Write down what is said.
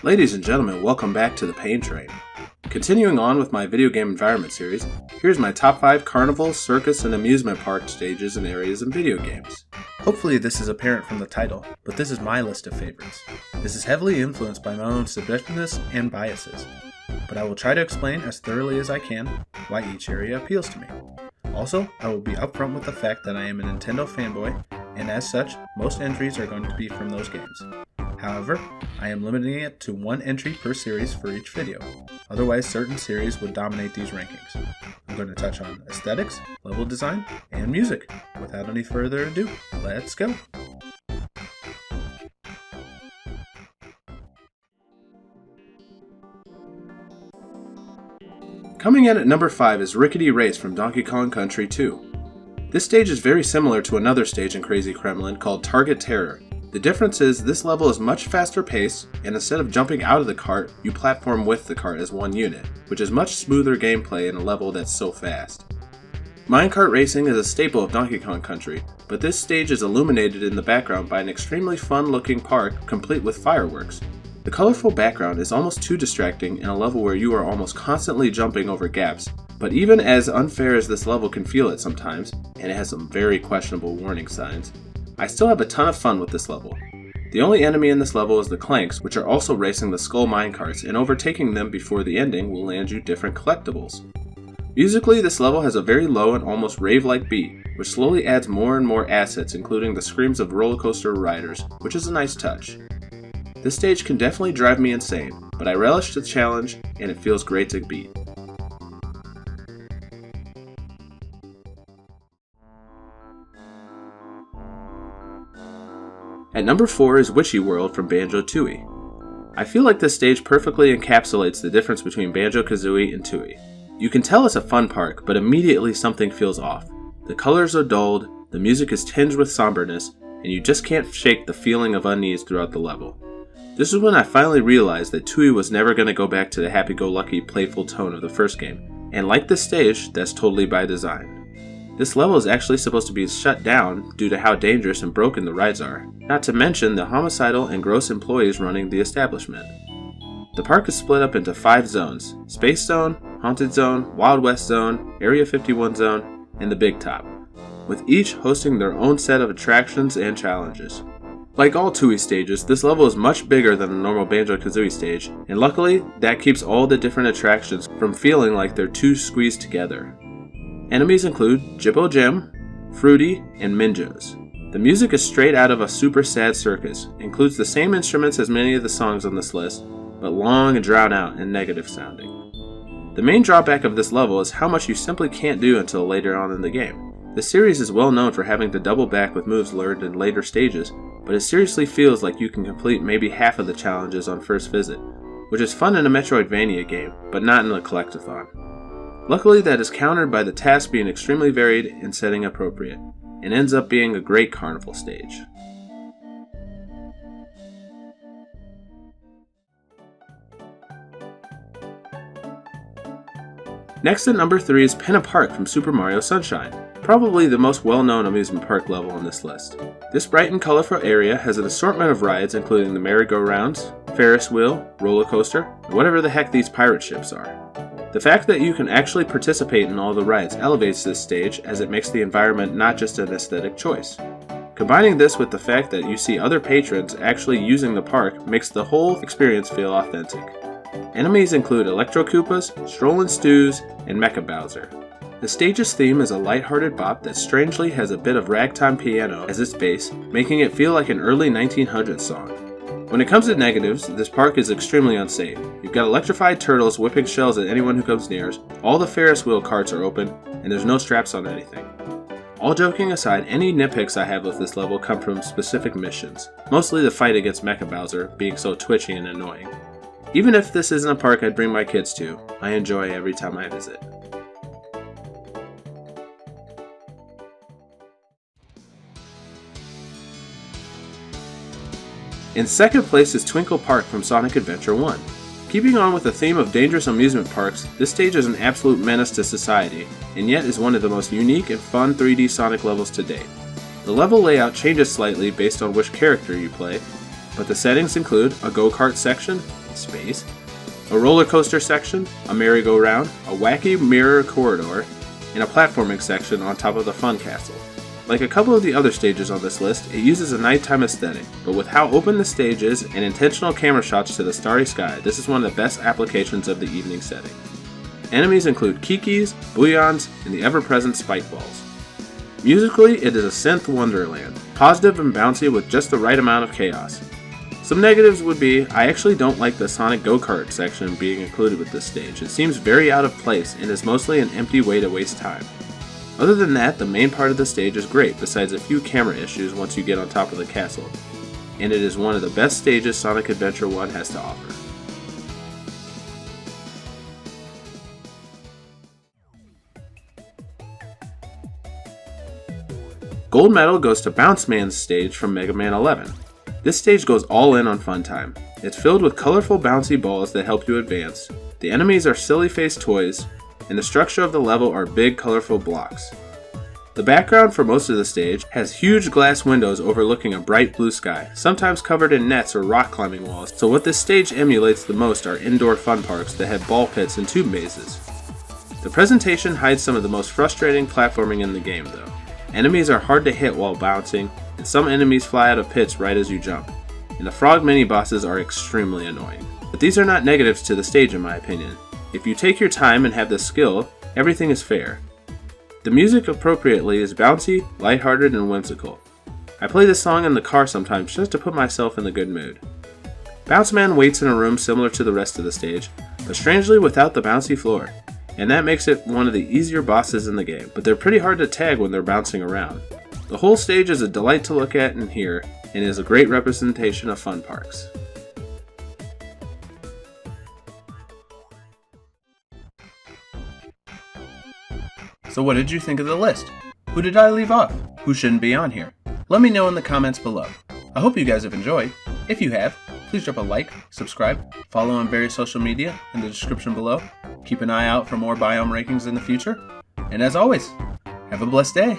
Ladies and gentlemen, welcome back to the Pain Train. Continuing on with my video game environment series, here's my top 5 carnival, circus, and amusement park stages and areas in video games. Hopefully this is apparent from the title, but this is my list of favorites. This is heavily influenced by my own subjectiveness and biases, but I will try to explain as thoroughly as I can why each area appeals to me. Also, I will be upfront with the fact that I am a Nintendo fanboy, and as such, most entries are going to be from those games. However, I am limiting it to 1 entry per series for each video, otherwise certain series would dominate these rankings. I'm going to touch on aesthetics, level design, and music. Without any further ado, let's go! Coming in at number 5 is Rickety Race from Donkey Kong Country 2. This stage is very similar to another stage in Crazy Kremlin called Target Terror. The difference is this level is much faster paced, and instead of jumping out of the cart, you platform with the cart as one unit, which is much smoother gameplay in a level that's so fast. Minecart racing is a staple of Donkey Kong Country, but this stage is illuminated in the background by an extremely fun-looking park complete with fireworks. The colorful background is almost too distracting in a level where you are almost constantly jumping over gaps, but even as unfair as this level can feel at sometimes, and it has some very questionable warning signs, I still have a ton of fun with this level. The only enemy in this level is the Clanks, which are also racing the Skull minecarts, and overtaking them before the ending will land you different collectibles. Musically, this level has a very low and almost rave-like beat, which slowly adds more and more assets, including the screams of roller coaster riders, which is a nice touch. This stage can definitely drive me insane, but I relish the challenge, and it feels great to beat. At number 4 is Witchy World from Banjo Tooie. I feel like this stage perfectly encapsulates the difference between Banjo-Kazooie and Tooie. You can tell it's a fun park, but immediately something feels off. The colors are dulled, the music is tinged with somberness, and you just can't shake the feeling of unease throughout the level. This is when I finally realized that Tooie was never going to go back to the happy-go-lucky, playful tone of the first game, and like this stage, that's totally by design. This level is actually supposed to be shut down due to how dangerous and broken the rides are, not to mention the homicidal and gross employees running the establishment. The park is split up into 5 zones: Space Zone, Haunted Zone, Wild West Zone, Area 51 Zone, and the Big Top, with each hosting their own set of attractions and challenges. Like all Tooie stages, this level is much bigger than a normal Banjo-Kazooie stage, and luckily, that keeps all the different attractions from feeling like they're too squeezed together. Enemies include Jibbo Jim, Fruity, and Minjos. The music is straight out of a super sad circus, includes the same instruments as many of the songs on this list, but long and drawn out and negative sounding. The main drawback of this level is how much you simply can't do until later on in the game. The series is well known for having to double back with moves learned in later stages, but it seriously feels like you can complete maybe half of the challenges on first visit, which is fun in a Metroidvania game, but not in a collectathon. Luckily, that is countered by the task being extremely varied and setting appropriate, and ends up being a great carnival stage. Next at number 3 is Pinna Park from Super Mario Sunshine, probably the most well-known amusement park level on this list. This bright and colorful area has an assortment of rides including the merry-go-rounds, Ferris wheel, roller coaster, and whatever the heck these pirate ships are. The fact that you can actually participate in all the rides elevates this stage as it makes the environment not just an aesthetic choice. Combining this with the fact that you see other patrons actually using the park makes the whole experience feel authentic. Enemies include Electro Koopas, Strollin' Stews, and Mecha Bowser. The stage's theme is a lighthearted bop that strangely has a bit of ragtime piano as its base, making it feel like an early 1900s song. When it comes to negatives, this park is extremely unsafe. You've got electrified turtles whipping shells at anyone who comes near, all the Ferris wheel carts are open, and there's no straps on anything. All joking aside, any nitpicks I have with this level come from specific missions, mostly the fight against Mecha Bowser being so twitchy and annoying. Even if this isn't a park I'd bring my kids to, I enjoy every time I visit. In second place is Twinkle Park from Sonic Adventure 1. Keeping on with the theme of dangerous amusement parks, this stage is an absolute menace to society, and yet is one of the most unique and fun 3D Sonic levels to date. The level layout changes slightly based on which character you play, but the settings include a go-kart section, space, a roller coaster section, a merry-go-round, a wacky mirror corridor, and a platforming section on top of the fun castle. Like a couple of the other stages on this list, it uses a nighttime aesthetic, but with how open the stage is and intentional camera shots to the starry sky, this is one of the best applications of the evening setting. Enemies include Kikis, Booyans, and the ever-present Spike Balls. Musically, it is a synth wonderland, positive and bouncy with just the right amount of chaos. Some negatives would be, I actually don't like the Sonic Go-Kart section being included with this stage. It seems very out of place and is mostly an empty way to waste time. Other than that, the main part of the stage is great, besides a few camera issues once you get on top of the castle, and it is one of the best stages Sonic Adventure 1 has to offer. Gold medal goes to Bounce Man's stage from Mega Man 11. This stage goes all in on fun time. It's filled with colorful bouncy balls that help you advance. The enemies are silly-faced toys, and the structure of the level are big colorful blocks. The background for most of the stage has huge glass windows overlooking a bright blue sky, sometimes covered in nets or rock climbing walls, so what this stage emulates the most are indoor fun parks that have ball pits and tube mazes. The presentation hides some of the most frustrating platforming in the game though. Enemies are hard to hit while bouncing, and some enemies fly out of pits right as you jump, and the frog mini-bosses are extremely annoying. But these are not negatives to the stage in my opinion. If you take your time and have the skill, everything is fair. The music appropriately is bouncy, lighthearted, and whimsical. I play this song in the car sometimes just to put myself in the good mood. Bounce Man waits in a room similar to the rest of the stage, but strangely without the bouncy floor, and that makes it one of the easier bosses in the game, but they're pretty hard to tag when they're bouncing around. The whole stage is a delight to look at and hear, and is a great representation of fun parks. So what did you think of the list? Who did I leave off? Who shouldn't be on here? Let me know in the comments below. I hope you guys have enjoyed. If you have, please drop a like, subscribe, follow on various social media in the description below. Keep an eye out for more biome rankings in the future. And as always, have a blessed day.